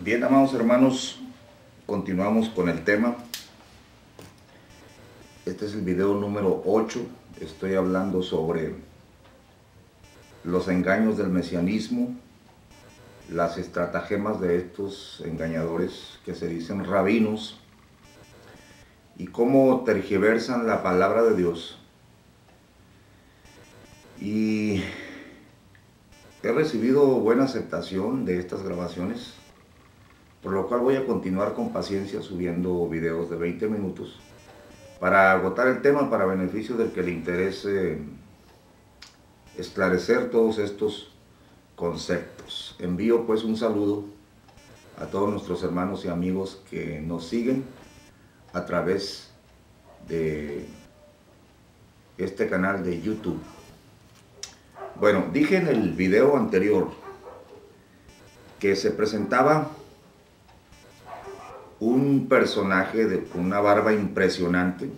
Bien, amados hermanos, continuamos con el tema. Este es el video número 8. Estoy hablando sobre los engaños del mesianismo, las estratagemas de estos engañadores que se dicen rabinos y cómo tergiversan la palabra de Dios. Y he recibido buena aceptación de estas grabaciones, por lo cual voy a continuar con paciencia subiendo videos de 20 minutos para agotar el tema, para beneficio del que le interese esclarecer todos estos conceptos. Envío pues un saludo a todos nuestros hermanos y amigos que nos siguen a través de este canal de YouTube. Bueno, dije en el video anterior que se presentaba un personaje de una barba impresionante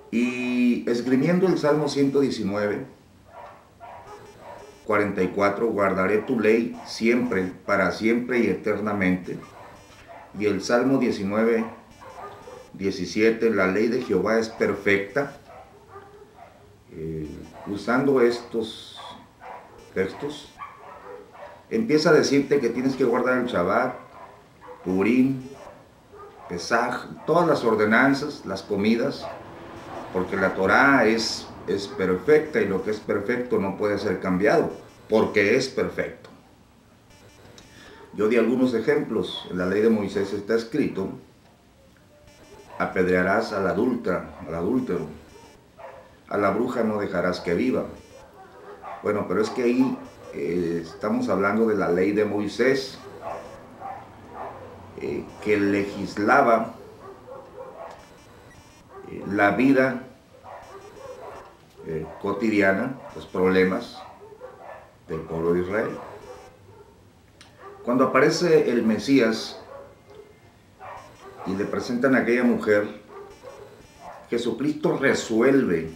y esgrimiendo el Salmo 119, 44, guardaré tu ley siempre, para siempre y eternamente, y el Salmo 19, 17, la ley de Jehová es perfecta. Usando estos textos, empieza a decirte que tienes que guardar el Shabbat, Purim, Pesaj, todas las ordenanzas, las comidas, porque la Torá es perfecta y lo que es perfecto no puede ser cambiado, porque es perfecto. Yo di algunos ejemplos. En la ley de Moisés está escrito: apedrearás al adúltero, a la bruja no dejarás que viva. Bueno, pero es que ahí estamos hablando de la ley de Moisés, que legislaba la vida cotidiana, los problemas del pueblo de Israel. Cuando aparece el Mesías y le presentan a aquella mujer, Jesucristo resuelve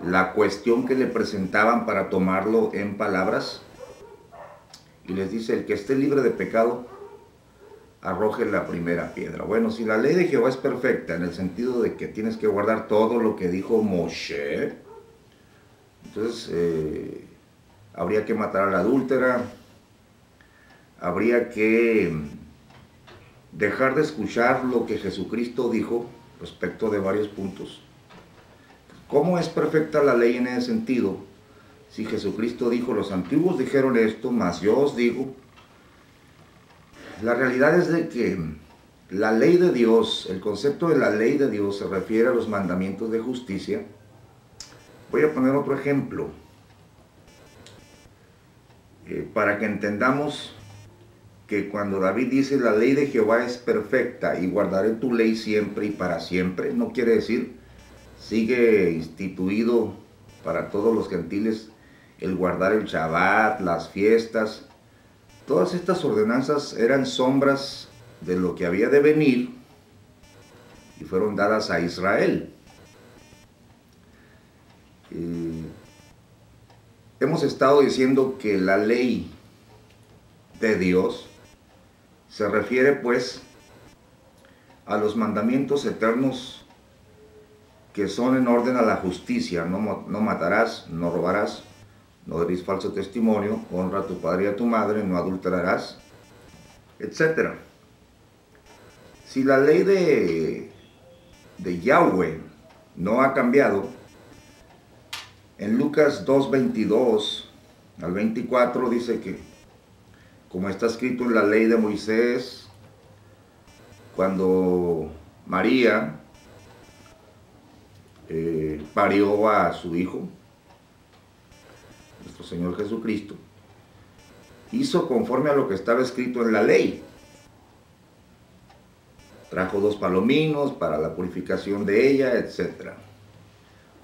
la cuestión que le presentaban para tomarlo en palabras, y les dice: el que esté libre de pecado, arroje la primera piedra. Bueno, si la ley de Jehová es perfecta en el sentido de que tienes que guardar todo lo que dijo Moshe, entonces habría que matar a la adúltera, habría que dejar de escuchar lo que Jesucristo dijo respecto de varios puntos. ¿Cómo es perfecta la ley en ese sentido? Si Jesucristo dijo: los antiguos dijeron esto, mas yo os digo. La realidad es de que la ley de Dios, el concepto de la ley de Dios se refiere a los mandamientos de justicia. Voy a poner otro ejemplo para que entendamos que cuando David dice la ley de Jehová es perfecta y guardaré tu ley siempre y para siempre, no quiere decir sigue instituido para todos los gentiles el guardar el Shabbat, las fiestas. Todas estas ordenanzas eran sombras de lo que había de venir y fueron dadas a Israel. Hemos estado diciendo que la ley de Dios se refiere pues a los mandamientos eternos que son en orden a la justicia: no matarás, no robarás, no darás falso testimonio, honra a tu padre y a tu madre, no adulterarás, etc. Si la ley de Yahweh no ha cambiado, en Lucas 2, 22 al 24 dice que, como está escrito en la ley de Moisés, cuando María parió a su hijo, nuestro Señor Jesucristo, hizo conforme a lo que estaba escrito en la ley. Trajo 2 palominos para la purificación de ella, etc.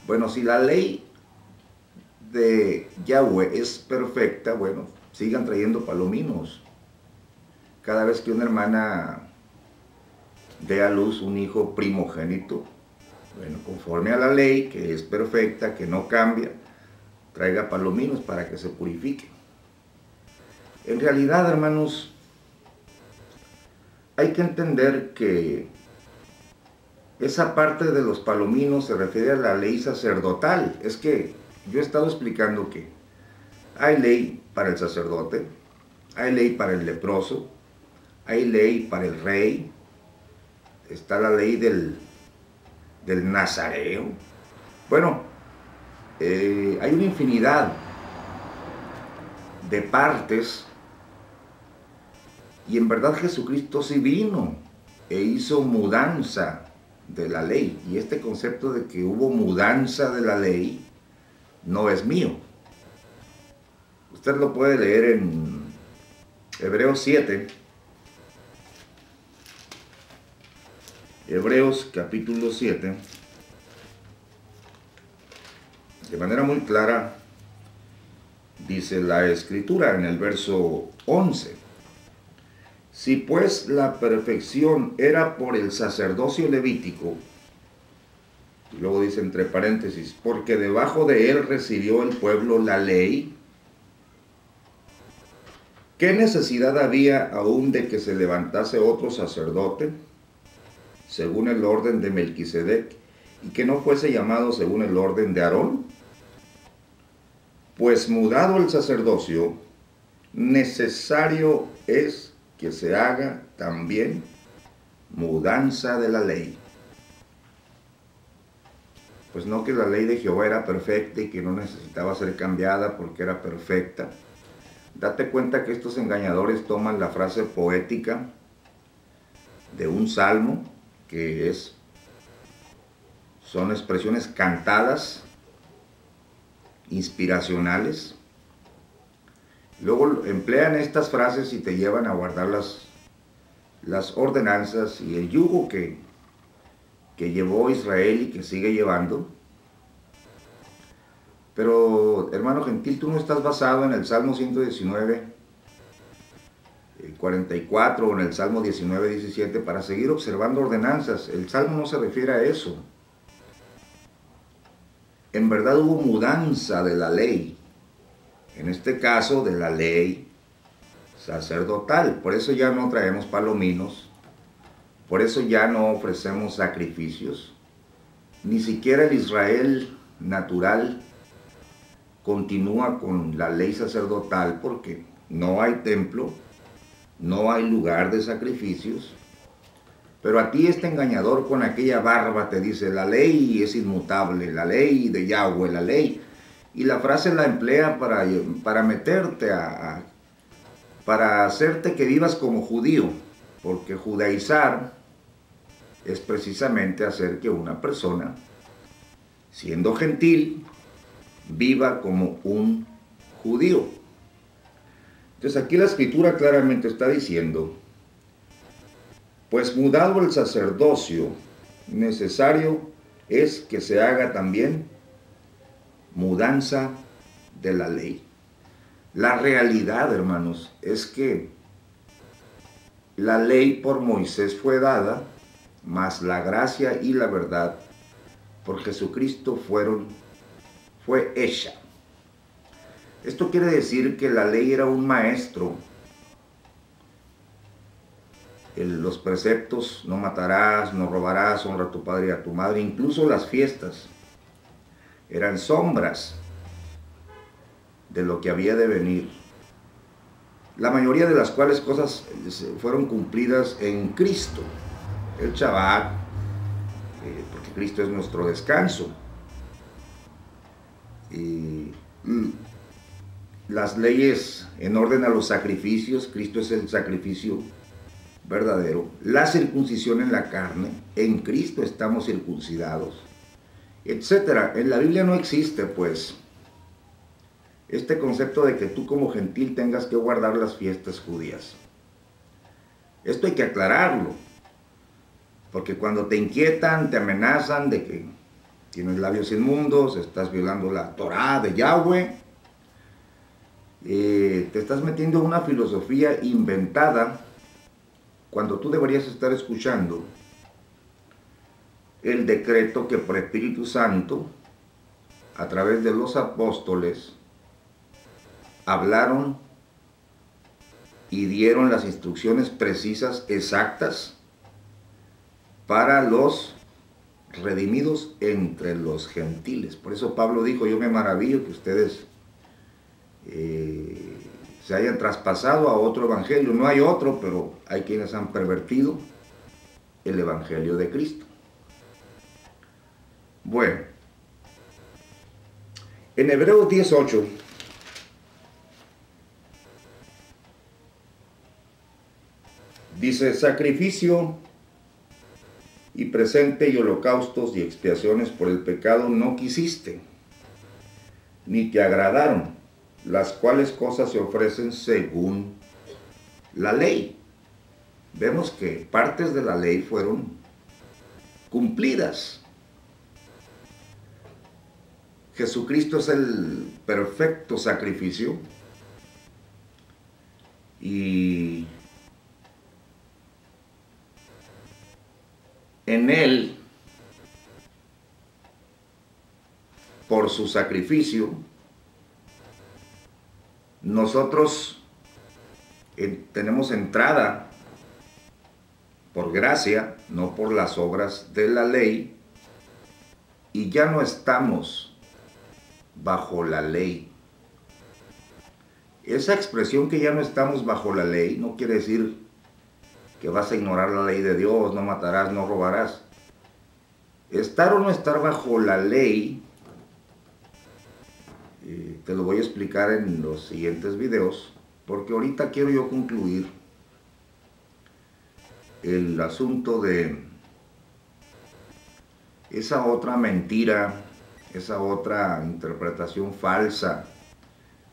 Bueno, si la ley de Yahweh es perfecta, bueno, sigan trayendo palominos. Cada vez que una hermana dé a luz un hijo primogénito, bueno, conforme a la ley, que es perfecta, que no cambia, traiga palominos para que se purifique. En realidad, hermanos, hay que entender que esa parte de los palominos se refiere a la ley sacerdotal. Es que yo he estado explicando que hay ley para el sacerdote, hay ley para el leproso, hay ley para el rey, está la ley del nazareo. Bueno, hay una infinidad de partes, y en verdad Jesucristo sí vino e hizo mudanza de la ley. Y este concepto de que hubo mudanza de la ley no es mío. Usted lo puede leer en Hebreos 7. Hebreos capítulo 7. De manera muy clara dice la Escritura en el verso 11. Si pues la perfección era por el sacerdocio levítico, y luego dice entre paréntesis, porque debajo de él recibió el pueblo la ley, ¿qué necesidad había aún de que se levantase otro sacerdote, según el orden de Melquisedec, y que no fuese llamado según el orden de Aarón? Pues mudado el sacerdocio, necesario es que se haga también mudanza de la ley. Pues no que la ley de Jehová era perfecta y que no necesitaba ser cambiada porque era perfecta. Date cuenta que estos engañadores toman la frase poética de un salmo, que son expresiones cantadas, inspiracionales. Luego emplean estas frases y te llevan a guardar las ordenanzas y el yugo que llevó Israel y que sigue llevando. Pero, hermano gentil, tú no estás basado en el Salmo 119, el 44 o en el Salmo 19, 17 para seguir observando ordenanzas. El Salmo no se refiere a eso. En verdad hubo mudanza de la ley. En este caso, de la ley sacerdotal. Por eso ya no traemos palominos. Por eso ya no ofrecemos sacrificios. Ni siquiera el Israel natural continúa con la ley sacerdotal porque no hay templo, no hay lugar de sacrificios. Pero a ti este engañador con aquella barba te dice, la ley es inmutable, la ley de Yahweh, la ley. Y la frase la emplea para meterte para hacerte que vivas como judío, porque judaizar es precisamente hacer que una persona, siendo gentil, viva como un judío. Entonces aquí la Escritura claramente está diciendo, pues mudado el sacerdocio, necesario es que se haga también mudanza de la ley. La realidad, hermanos, es que la ley por Moisés fue dada, mas la gracia y la verdad por Jesucristo fue hecha. Esto quiere decir que la ley era un maestro. Los preceptos, no matarás, no robarás, honra a tu padre y a tu madre, incluso las fiestas, eran sombras de lo que había de venir. La mayoría de las cuales cosas fueron cumplidas en Cristo. El Shabbat, porque Cristo es nuestro descanso. Y las leyes en orden a los sacrificios, Cristo es el sacrificio verdadero. La circuncisión en la carne, en Cristo estamos circuncidados, etcétera. En la Biblia no existe, pues, este concepto de que tú como gentil tengas que guardar las fiestas judías. Esto hay que aclararlo, porque cuando te inquietan, te amenazan de que tienes labios inmundos, estás violando la Torá de Yahweh, te estás metiendo en una filosofía inventada cuando tú deberías estar escuchando el decreto que por Espíritu Santo a través de los apóstoles, hablaron y dieron las instrucciones precisas, exactas, para los redimidos entre los gentiles. Por eso Pablo dijo, yo me maravillo que ustedes se hayan traspasado a otro evangelio. No hay otro, pero hay quienes han pervertido el evangelio de Cristo. Bueno, en Hebreos 10:8 dice, sacrificio y presente y holocaustos y expiaciones por el pecado no quisiste, ni te agradaron, las cuales cosas se ofrecen según la ley. Vemos que partes de la ley fueron cumplidas. Jesucristo es el perfecto sacrificio y en Él, por su sacrificio, nosotros tenemos entrada por gracia, no por las obras de la ley, y ya no estamos bajo la ley. Esa expresión que ya no estamos bajo la ley no quiere decir que vas a ignorar la ley de Dios, no matarás, no robarás. Estar o no estar bajo la ley, te lo voy a explicar en los siguientes videos, porque ahorita quiero yo concluir el asunto de esa otra mentira, esa otra interpretación falsa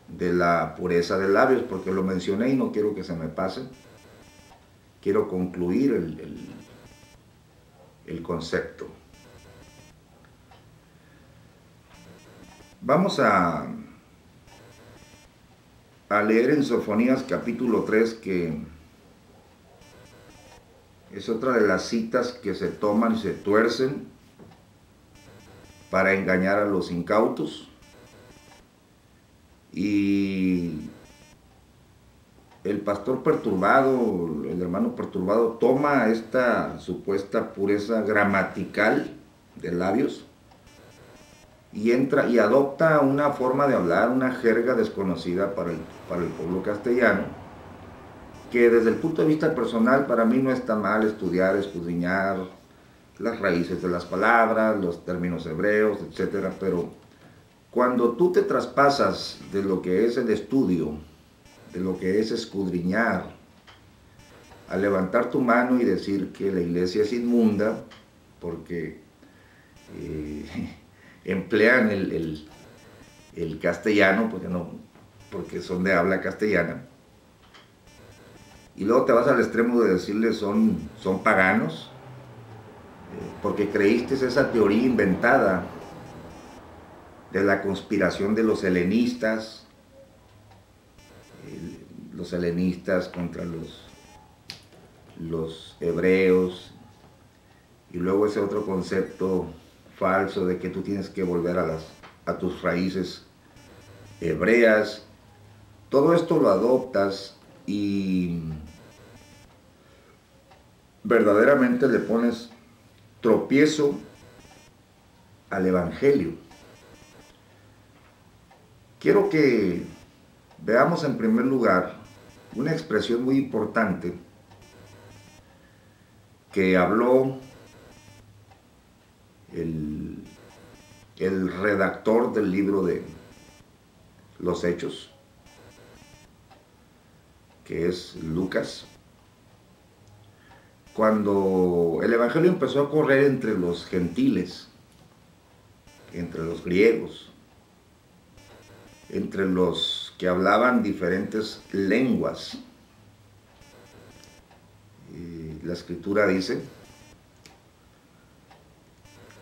de la pureza de labios, porque lo mencioné y no quiero que se me pase. Quiero concluir el concepto. Vamos a leer en Sofonías capítulo 3, que es otra de las citas que se toman y se tuercen para engañar a los incautos. Y el pastor perturbado, el hermano perturbado, toma esta supuesta pureza gramatical de labios y entra y adopta una forma de hablar, una jerga desconocida para el pueblo castellano, que desde el punto de vista personal para mí no está mal estudiar, escudriñar las raíces de las palabras, los términos hebreos, etcétera, pero cuando tú te traspasas de lo que es el estudio, de lo que es escudriñar, a levantar tu mano y decir que la iglesia es inmunda, porque emplean el castellano, porque son de habla castellana, y luego te vas al extremo de decirles son paganos, porque creíste esa teoría inventada de la conspiración de los helenistas contra los hebreos, y luego ese otro concepto falso de que tú tienes que volver a tus raíces hebreas. Todo esto lo adoptas y verdaderamente le pones tropiezo al evangelio. Quiero que veamos en primer lugar una expresión muy importante que habló el redactor del libro de los Hechos, que es Lucas. Cuando el evangelio empezó a correr entre los gentiles, entre los griegos, entre los que hablaban diferentes lenguas, la escritura dice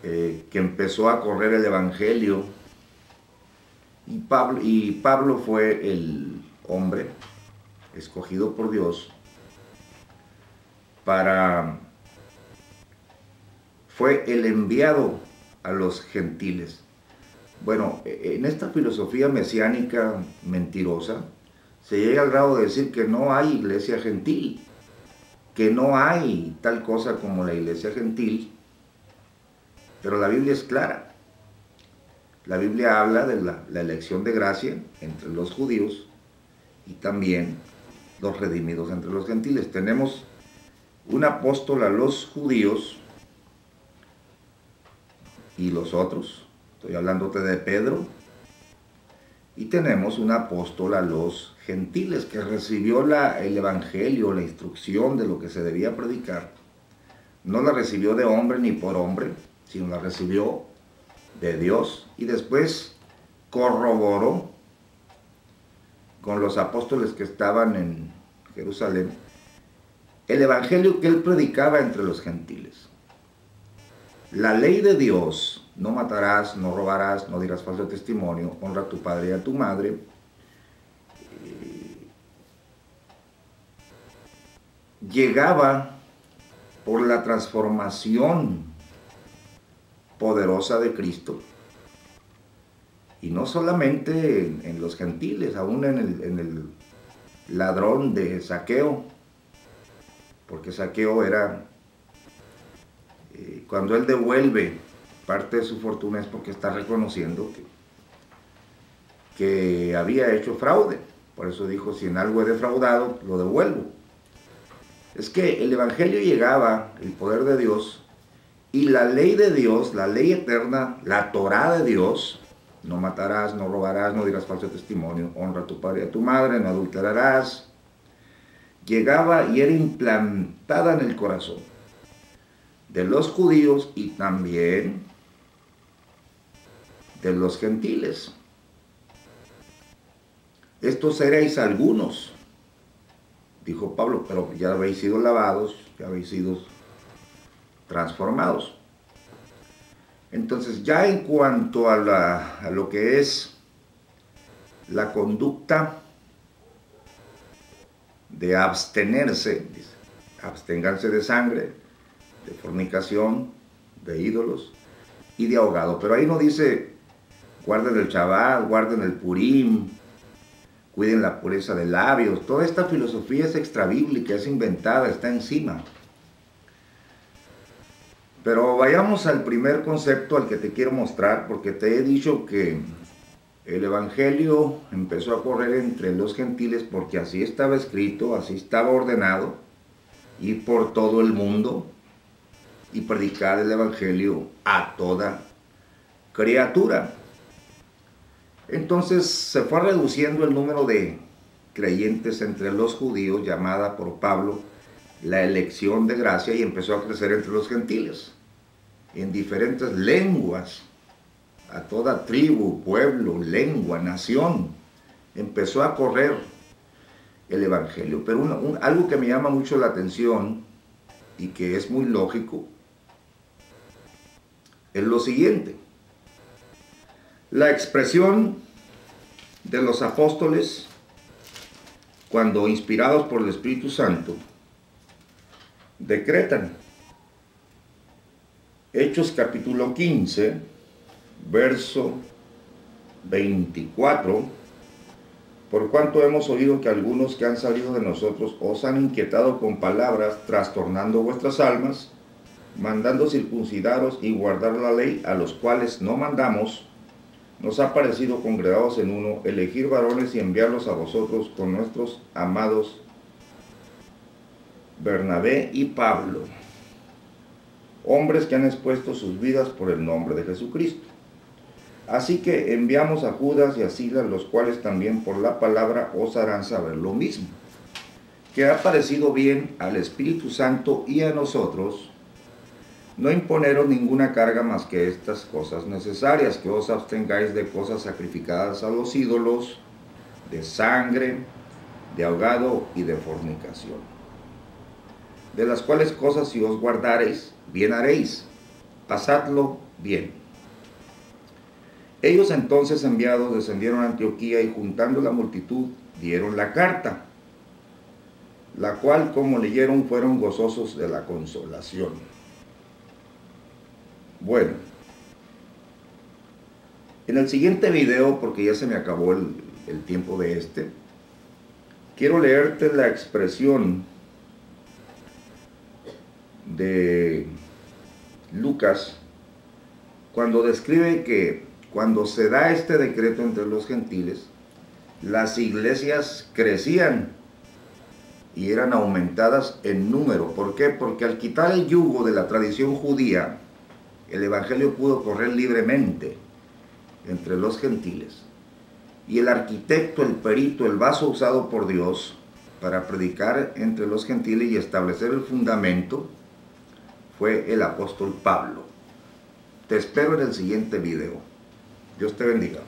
que empezó a correr el evangelio, y Pablo fue el hombre escogido por Dios fue el enviado a los gentiles Bueno, en esta filosofía mesiánica mentirosa se llega al grado de decir que no hay iglesia gentil, que no hay tal cosa como la iglesia gentil, pero la Biblia es clara. La Biblia habla de la elección de gracia entre los judíos y también los redimidos entre los gentiles. Tenemos un apóstol a los judíos y los otros. Estoy hablándote de Pedro. Y tenemos un apóstol a los gentiles que recibió el evangelio, la instrucción de lo que se debía predicar. No la recibió de hombre ni por hombre, sino la recibió de Dios. Y después corroboró con los apóstoles que estaban en Jerusalén el evangelio que él predicaba entre los gentiles. La ley de Dios, no matarás, no robarás, no dirás falso testimonio, honra a tu padre y a tu madre, llegaba por la transformación poderosa de Cristo. Y no solamente en los gentiles, aún en el ladrón de Zaqueo, porque Zaqueo era, cuando él devuelve parte de su fortuna es porque está reconociendo que había hecho fraude. Por eso dijo, si en algo he defraudado, lo devuelvo. Es que el evangelio llegaba, el poder de Dios, y la ley de Dios, la ley eterna, la Torá de Dios, no matarás, no robarás, no dirás falso testimonio, honra a tu padre y a tu madre, no adulterarás, llegaba y era implantada en el corazón de los judíos y también de los gentiles. Estos erais algunos, dijo Pablo, pero ya habéis sido lavados, ya habéis sido transformados. Entonces, ya en cuanto a lo que es la conducta de abstenerse, dice, absténganse de sangre, de fornicación, de ídolos y de ahogado. Pero ahí no dice, guarden el Shabbat, guarden el Purim, cuiden la pureza de labios. Toda esta filosofía es extrabíblica, es inventada, está encima. Pero vayamos al primer concepto al que te quiero mostrar, porque te he dicho que el evangelio empezó a correr entre los gentiles porque así estaba escrito, así estaba ordenado, ir por todo el mundo y predicar el evangelio a toda criatura. Entonces se fue reduciendo el número de creyentes entre los judíos, llamada por Pablo la elección de gracia, y empezó a crecer entre los gentiles, en diferentes lenguas, a toda tribu, pueblo, lengua, nación, empezó a correr el evangelio. Pero algo que me llama mucho la atención y que es muy lógico es lo siguiente. La expresión de los apóstoles, cuando inspirados por el Espíritu Santo, decretan. Hechos capítulo 15, verso 24. Por cuanto hemos oído que algunos que han salido de nosotros os han inquietado con palabras, trastornando vuestras almas, mandando circuncidaros y guardar la ley, a los cuales no mandamos, nos ha parecido congregados en uno, elegir varones y enviarlos a vosotros con nuestros amados Bernabé y Pablo, hombres que han expuesto sus vidas por el nombre de Jesucristo. Así que enviamos a Judas y a Silas, los cuales también por la palabra os harán saber lo mismo, que ha parecido bien al Espíritu Santo y a nosotros no imponeros ninguna carga más que estas cosas necesarias, que os abstengáis de cosas sacrificadas a los ídolos, de sangre, de ahogado y de fornicación. De las cuales cosas si os guardareis, bien haréis, pasadlo bien. Ellos entonces enviados descendieron a Antioquía y juntando la multitud dieron la carta, la cual como leyeron fueron gozosos de la consolación. Bueno, En el siguiente video, porque ya se me acabó el tiempo de quiero leerte la expresión de Lucas cuando describe que cuando se da este decreto entre los gentiles, las iglesias crecían y eran aumentadas en número. ¿Por qué? Porque al quitar el yugo de la tradición judía, el evangelio pudo correr libremente entre los gentiles. Y el arquitecto, el perito, el vaso usado por Dios para predicar entre los gentiles y establecer el fundamento fue el apóstol Pablo. Te espero en el siguiente video. Dios te bendiga.